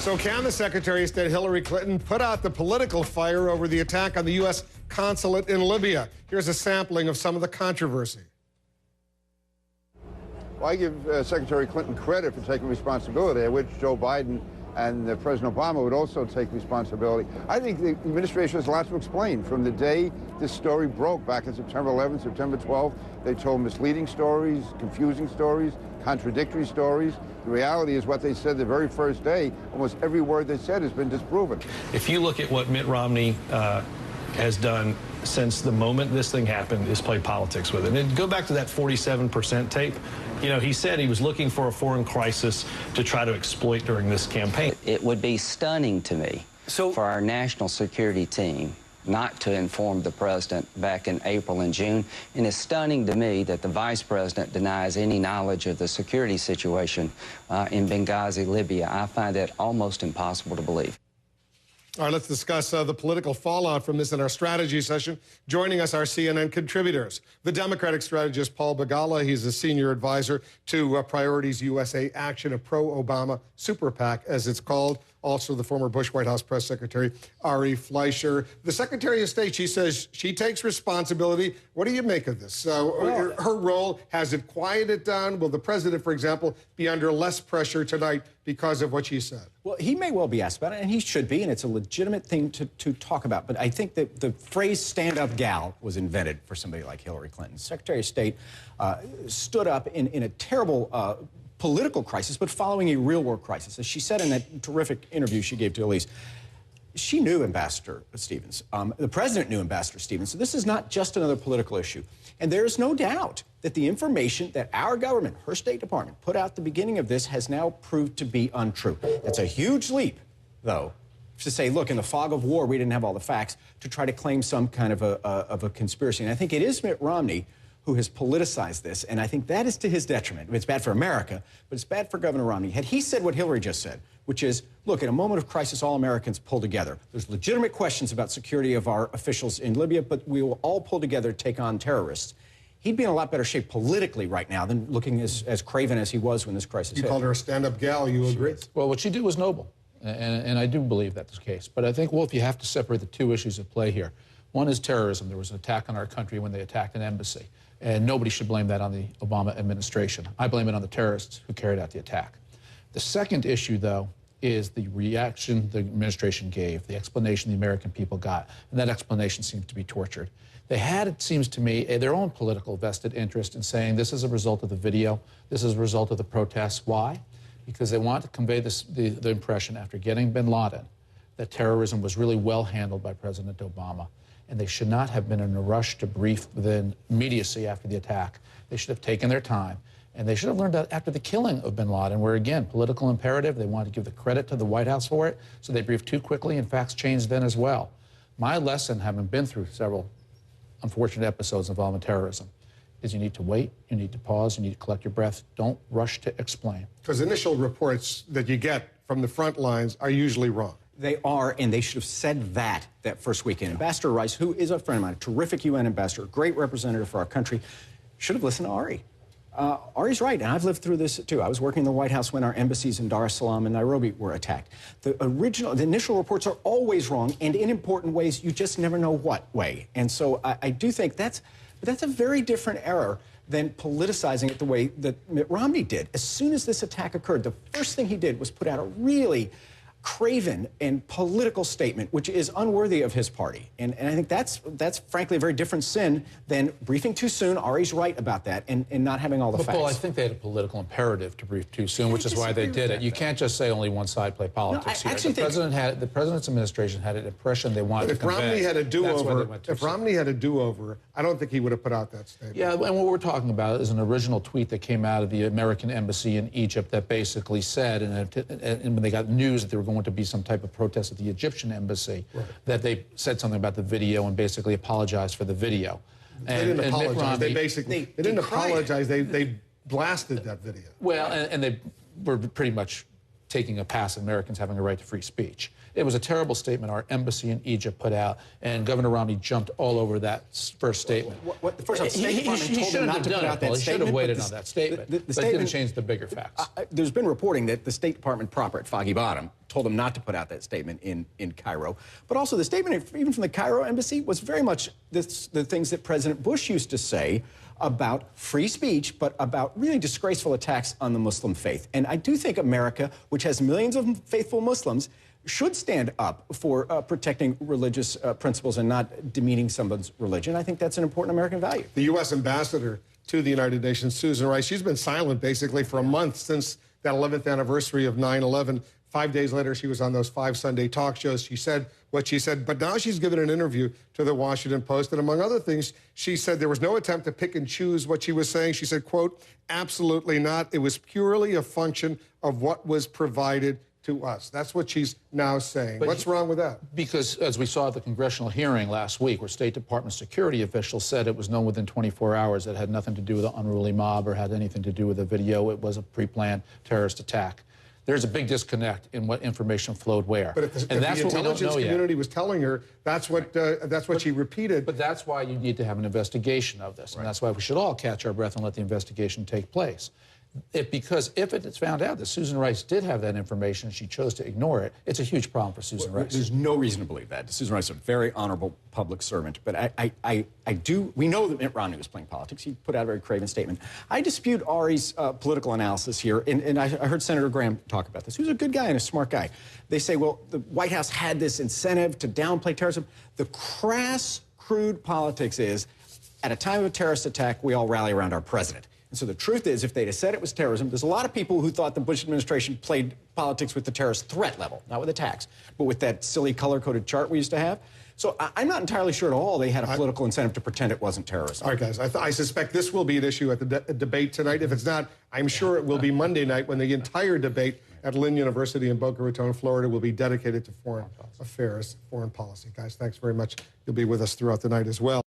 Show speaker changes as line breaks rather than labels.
So can the Secretary of State Hillary Clinton put out the political fire over the attack on the U.S. consulate in Libya? Here's a sampling of some of the controversy.
Well, I give Secretary Clinton credit for taking responsibility, which Joe Biden and President Obama would also take responsibility. I think the administration has a lot to explain. From the day this story broke back on September 11th, September 12th, they told misleading stories, confusing stories, contradictory stories. The reality is what they said the very first day, almost every word they said has been disproven.
If you look at what Mitt Romney has done since the moment this thing happened, is play politics with it. And go back to that 47% tape. You know, he said he was looking for a foreign crisis to try to exploit during this campaign.
It would be stunning to me for our national security team not to inform the president back in April and June. And it's stunning to me that the vice president denies any knowledge of the security situation in Benghazi, Libya. I find that almost impossible to believe.
All right, let's discuss the political fallout from this in our strategy session. Joining us are CNN contributors. The Democratic strategist Paul Begala, he's a senior advisor to Priorities USA Action, a pro-Obama super PAC, as it's called. Also, the former Bush White House press secretary, Ari Fleischer. The Secretary of State, she says she takes responsibility. What do you make of this? Her role, has it quieted down? Will the president, for example, be under less pressure tonight because of what she said?
Well, he may well be asked about it, and he should be, and it's a legitimate thing to talk about. But I think that the phrase stand-up gal was invented for somebody like Hillary Clinton. Secretary of State stood up in a terrible political crisis, but following a real-world crisis. As she said in that terrific interview she gave to Elise, she knew Ambassador Stevens. The president knew Ambassador Stevens. So this is not just another political issue. And there is no doubt that the information that our government, her State Department, put out at the beginning of this has now proved to be untrue. That's a huge leap, though, to say, look, in the fog of war, we didn't have all the facts, to try to claim some kind of a conspiracy. And I think it is Mitt Romney who has politicized this, and I think that is to his detriment. It's bad for America, but it's bad for Governor Romney. Had he said what Hillary just said, which is, look, in a moment of crisis, all Americans pull together. There's legitimate questions about security of our officials in Libya, but we will all pull together to take on terrorists. He'd be in a lot better shape politically right now than looking as craven as he was when this crisis hit.
You called her a stand-up gal, you agree?
Well, what she did was noble, and I do believe that's the case. But I think, Wolf, you have to separate the two issues at play here. One is terrorism. There was an attack on our country when they attacked an embassy. And nobody should blame that on the Obama administration. I blame it on the terrorists who carried out the attack. The second issue, though, is the reaction the administration gave, the explanation the American people got, and that explanation seems to be tortured. They had, it seems to me, their own political vested interest in saying this is a result of the video, this is a result of the protests. Why? Because they want to convey the impression after getting bin Laden that terrorism was really well handled by President Obama. And they should not have been in a rush to brief within immediacy after the attack. They should have taken their time. And they should have learned that after the killing of bin Laden, where, again, political imperative, they wanted to give the credit to the White House for it, so they briefed too quickly, and facts changed then as well. My lesson, having been through several unfortunate episodes involving terrorism, is you need to wait, you need to pause, you need to collect your breath. Don't rush to explain.
Because initial reports that you get from the front lines are usually wrong.
They are, and they should have said that first weekend. Ambassador Rice, who is a friend of mine, a terrific UN ambassador, great representative for our country, should have listened to Ari. Ari's right, and I've lived through this too. I was working in the White House when our embassies in Dar es Salaam and Nairobi were attacked. The initial reports are always wrong, and in important ways, you just never know what way. And so I do think that's a very different error than politicizing it the way that Mitt Romney did. As soon as this attack occurred, the first thing he did was put out a really craven and political statement, which is unworthy of his party. And I think that's frankly a very different sin than briefing too soon. Ari's right about that, and not having all the facts.
Paul, I think they had a political imperative to brief too soon, which is why they did it. You can't just say only one side play politics here. The president's administration had an impression they wanted to convey.
If Romney had a do-over, I don't think he would have put out that statement.
Yeah, and what we're talking about is an original tweet that came out of the American embassy in Egypt that basically said, and when they got news that they were going to be some type of protest at the Egyptian embassy, that they said something about the video and basically apologized for the video.
They didn't apologize. They didn't apologize. They blasted that video.
Well, and they were pretty much taking a pass at Americans having a right to free speech. It was a terrible statement our embassy in Egypt put out, and Governor Romney jumped all over that first statement.
First off, the State Department told him not to put out that statement.
He should have waited on that statement, but it didn't change the bigger facts.
There's been reporting that the State Department proper at Foggy Bottom told him not to put out that statement in Cairo. But also the statement, even from the Cairo embassy, was very much the things that President Bush used to say about free speech, but about really disgraceful attacks on the Muslim faith. And I do think America, which has millions of faithful Muslims, should stand up for protecting religious principles and not demeaning someone's religion. I think that's an important American value.
The U.S. ambassador to the United Nations, Susan Rice, she's been silent basically for a month since that 11th anniversary of 9/11. 5 days later, she was on those 5 Sunday talk shows. She said what she said, but now she's given an interview to the Washington Post, and among other things, she said there was no attempt to pick and choose what she was saying. She said, quote, absolutely not. It was purely a function of what was provided to us. That's what she's now saying. But what's wrong with that?
Because, as we saw at the congressional hearing last week, where State Department security officials said it was known within 24 hours that it had nothing to do with an unruly mob or had anything to do with a video, it was a pre-planned terrorist attack. There's a big disconnect in what information flowed where.
But if the intelligence community was telling her, that's what she repeated.
But that's why you need to have an investigation of this. And that's why we should all catch our breath and let the investigation take place. Because if it's found out that Susan Rice did have that information and she chose to ignore it, it's a huge problem for Susan Rice.
There's no reason to believe that. Susan Rice is a very honorable public servant. But we know that Mitt Romney was playing politics. He put out a very craven statement. I dispute Ari's political analysis here. And I heard Senator Graham talk about this. He was a good guy and a smart guy. They say, well, the White House had this incentive to downplay terrorism. The crass, crude politics is, at a time of a terrorist attack, we all rally around our president. And so the truth is, if they'd have said it was terrorism, there's a lot of people who thought the Bush administration played politics with the terrorist threat level, not with attacks, but with that silly color-coded chart we used to have. So I'm not entirely sure at all they had a political incentive to pretend it wasn't terrorism.
All right, guys, I suspect this will be an issue at the debate tonight. If it's not, I'm sure it will be Monday night when the entire debate at Lynn University in Boca Raton, Florida, will be dedicated to foreign affairs, foreign policy. Guys, thanks very much. You'll be with us throughout the night as well.